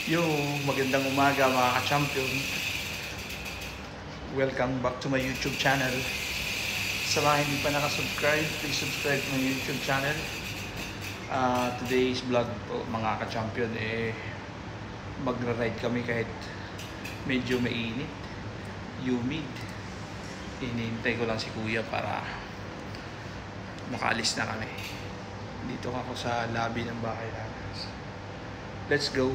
Yo, magandang umaga mga ka-champion. Welcome back to my YouTube channel. Sa mga hindi pa nakasubscribe, please subscribe to my YouTube channel. Today's vlog po mga ka-champion, magra-ride kami kahit medyo mainit, humid. Hinihintay ko lang si kuya para makaalis na kami. Dito ako sa lobby ng bahay namin. Let's go!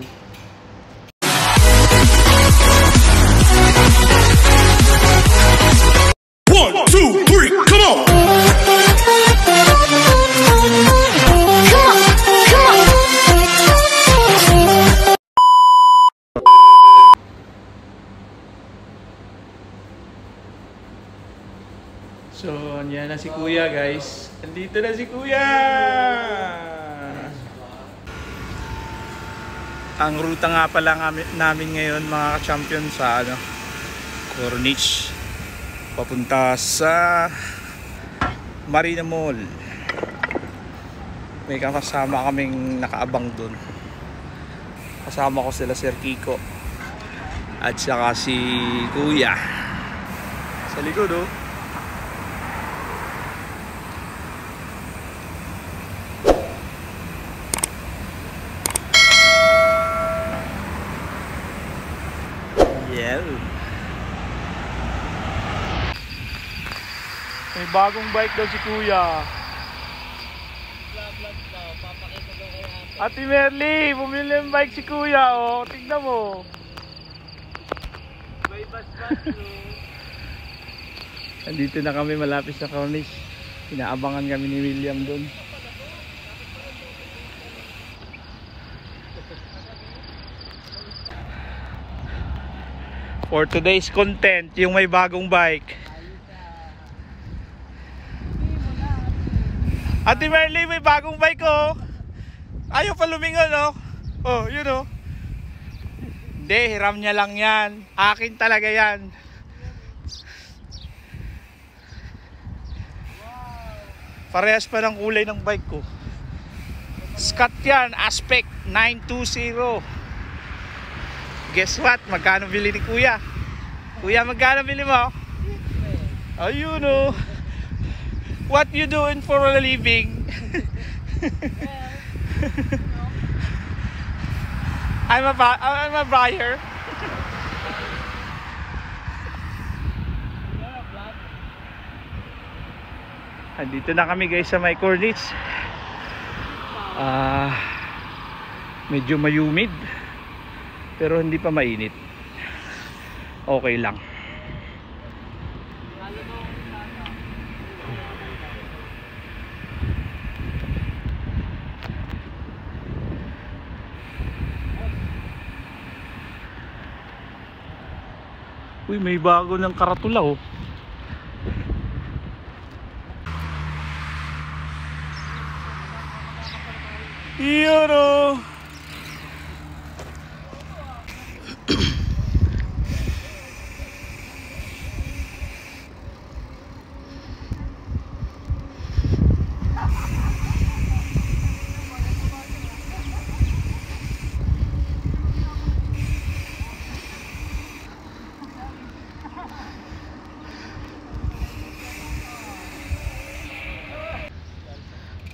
So, andyan na si kuya guys. Andito na si kuya! Ang ruta nga pala namin ngayon mga ka-champion sa Corniche. Papunta sa Marina Mall. May kasama kaming nakaabang dun. Kasama ko sila Sir Kiko at saka si kuya. Sa likod oh. May bagong bike daw si kuya. Ate Merly, bumili ng bike si kuya oh. Tignan mo. May bas-bas Andito na kami malapit sa Corniche. Inaabangan kami ni William doon. For today's content, yung may bagong bike. Ate Merly, may bagong bike oh. Ayaw pa lumingon oh. Oh, yun oh. Hindi, hiram niya lang yan. Akin talaga yan. Parehas pa ng kulay ng bike ko. Scott yan, Aspect 920. Guess what? Magkano bili ni kuya? Kuya, magkano bili mo? Ayun oh. What you doing for a living? I'm a buyer. Andito na kami guys sa may Corniche. Medyo mayumid pero hindi pa mainit. Okay lang. Uy, may bago ng karatula oh. Iyon oh.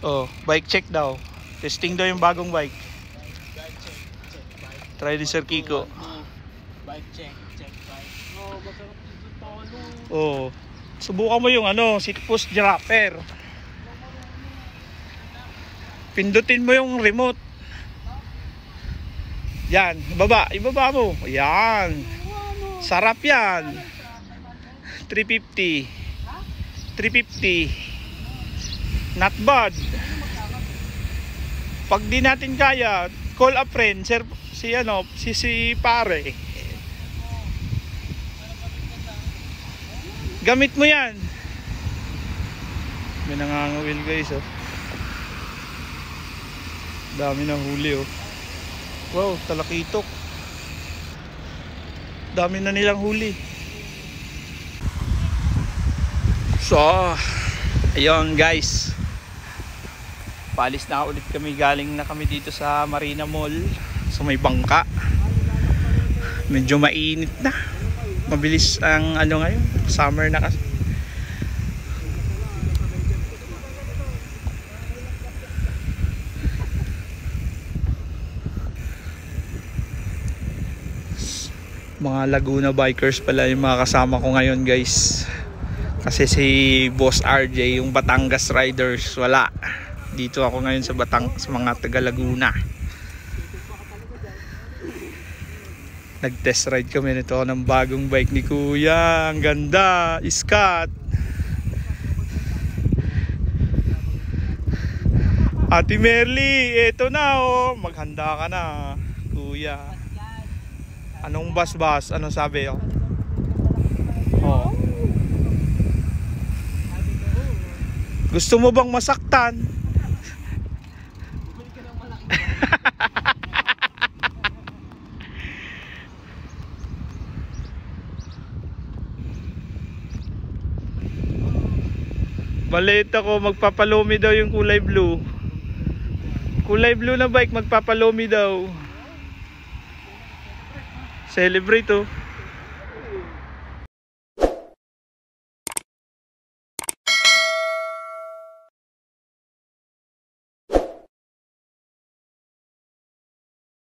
Oh, bike check daw. Testing daw yung bagong bike. Try ni Sir Kiko. Bike check bike. Oh, subukan mo yung seat post dropper. Pindutin mo yung remote. Yan, ibaba mo. Yan. Sarap yan. 350. 350. Not bad. Pag di natin kaya, call a friend, sir, si pare. Gamit mo yan. May nangangawil guys oh. Dami ng huli oh. Wow, talakitok. Dami na nilang huli. So, ayun guys. Paalis na ulit kami, galing na kami dito sa Marina Mall, sa may bangka. Medyo mainit na. Mabilis ang ano ngayon, summer na kasi. Mga Laguna bikers pala yung mga kasama ko ngayon, guys. Kasi si Boss RJ, yung Batangas Riders, wala. Dito ako ngayon sa sa mga taga Laguna. Nag-test ride kami nito ng bagong bike ni Kuya. Ang ganda, Scott. Ate Merly, eto na oh. Maghanda ka na, Kuya. Anong bas-bas? Anong sabi oh? Oh. Gusto mo bang masaktan? Balita ko magpapalomi daw yung kulay blue. Kulay blue na bike magpapalomi daw. Celebrate oh.